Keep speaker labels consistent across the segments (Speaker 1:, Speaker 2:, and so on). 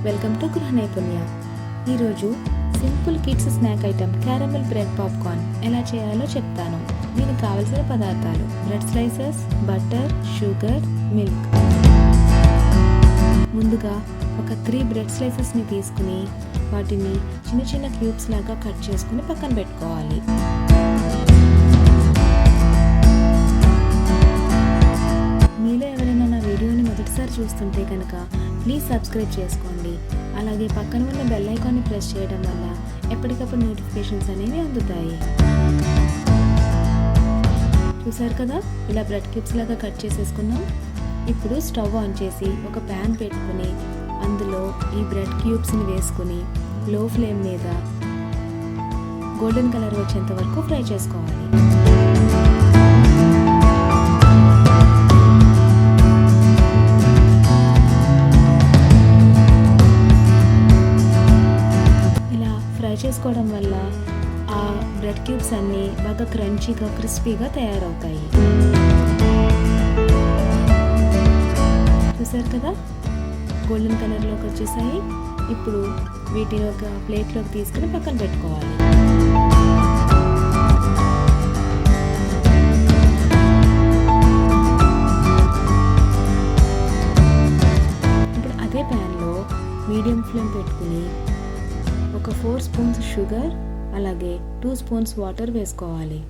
Speaker 1: Welcome to గృహ నైపుణ్య. ఈరోజు simple kids snack item caramel bread popcorn ఎలా చేయాలో చెప్తాను. దీనికి కావలసిన పదార్థాలు: bread slices, butter, sugar, milk. ముందుగా ఒక 3 బ్రెడ్ స్లైసెస్ని తీసుకుని వాటిని చిన్న చిన్న క్యూబ్స్ లాగా కట్ చేసుకుని పక్కన పెట్టుకోవాలి. మీలో ఎవరైనా నా వీడియోని మొదటిసారి చూస్తుంటే కనుక ప్లీజ్ సబ్స్క్రైబ్ చేసుకోండి. అలాగే పక్కన ఉన్న బెల్ ఐకాన్ని ప్రెస్ చేయడం వల్ల ఎప్పటికప్పుడు నోటిఫికేషన్స్ అనేవి అందుతాయి. చూసారు కదా, ఇలా బ్రెడ్ క్యూబ్స్ లాగా కట్ చేసేసుకున్నాం. ఇప్పుడు స్టవ్ ఆన్ చేసి ఒక ప్యాన్ పెట్టుకుని అందులో ఈ బ్రెడ్ క్యూబ్స్ని వేసుకుని లో ఫ్లేమ్ మీద గోల్డెన్ కలర్ వచ్చేంత వరకు ఫ్రై చేసుకోవాలి. ఇలా ఫ్రై చేసుకోవడం వల్ల ఆ బ్రెడ్ క్యూబ్స్ అన్నీ బాగా క్రంచీగా క్రిస్పీగా తయారవుతాయి. చూసారు కదా, గోల్డెన్ కలర్లోకి వచ్చేసాయి. ఇప్పుడు వీటిని ఒక ప్లేట్లోకి తీసుకుని పక్కన పెట్టుకోవాలి. ఇప్పుడు అదే ప్యాన్లో మీడియం ఫ్లేమ్ పెట్టుకుని ఒక 4 స్పూన్స్ షుగర్ అలాగే 2 స్పూన్స్ వాటర్ వేసుకోవాలి.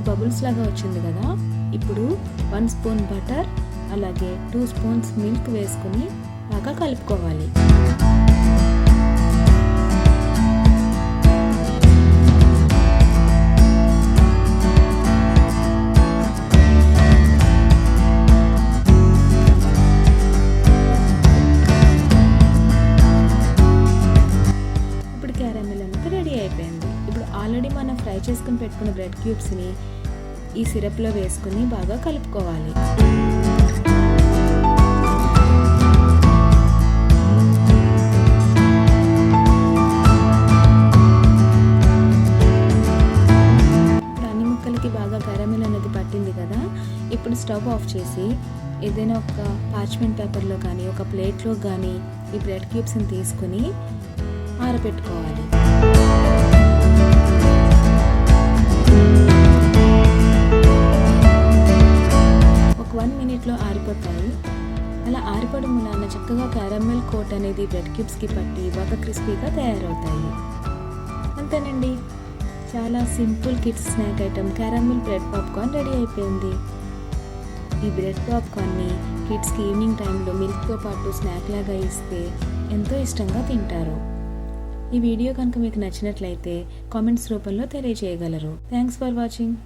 Speaker 1: బబుల్స్ లాగా వచ్చింది కదా, ఇప్పుడు 1 స్పూన్ బటర్ అలాగే 2 స్పూన్స్ మిల్క్ వేసుకుని బాగా కలుపుకోవాలి. ఇప్పుడు క్యారమెల్ అనేది రెడీ అయిపోయింది. ఇప్పుడు ఆల్రెడీ మనం ఫ్రై చేసుకుని పెట్టుకున్న బ్రెడ్ క్యూబ్స్ని ఈ సిరప్లో వేసుకుని బాగా కలుపుకోవాలి. ఇప్పుడు అన్ని ముక్కలకి బాగా క్యారమెల్ అనేది పట్టింది కదా. ఇప్పుడు స్టవ్ ఆఫ్ చేసి ఏదైనా ఒక పార్చ్మెంట్ పేపర్లో కానీ ఒక ప్లేట్లో కానీ ఈ బ్రెడ్ క్యూబ్స్ని తీసుకుని ఆరబెట్టుకోవాలి. ఒక 1 మినిట్లో ఆరిపోతాయి. అలా ఆరిపోవడం వలన చక్కగా క్యారమెల్ కోట్ అనేది బ్రెడ్ క్యూబ్స్కి పట్టి బాగా క్రిస్పీగా తయారవుతాయి. అంతేనండి, చాలా simple kids snack item caramel bread popcorn ready అయిపోయింది. ఈ బ్రెడ్ పాప్కార్న్ని కిడ్స్కి ఈవినింగ్ టైంలో మిల్క్తో పాటు స్నాక్ లాగా ఇస్తే ఎంతో ఇష్టంగా తింటారు. ఈ వీడియో కనుక మీకు నచ్చినట్లయితే కామెంట్స్ రూపంలో తెలియజేయగలరు. Thanks for watching.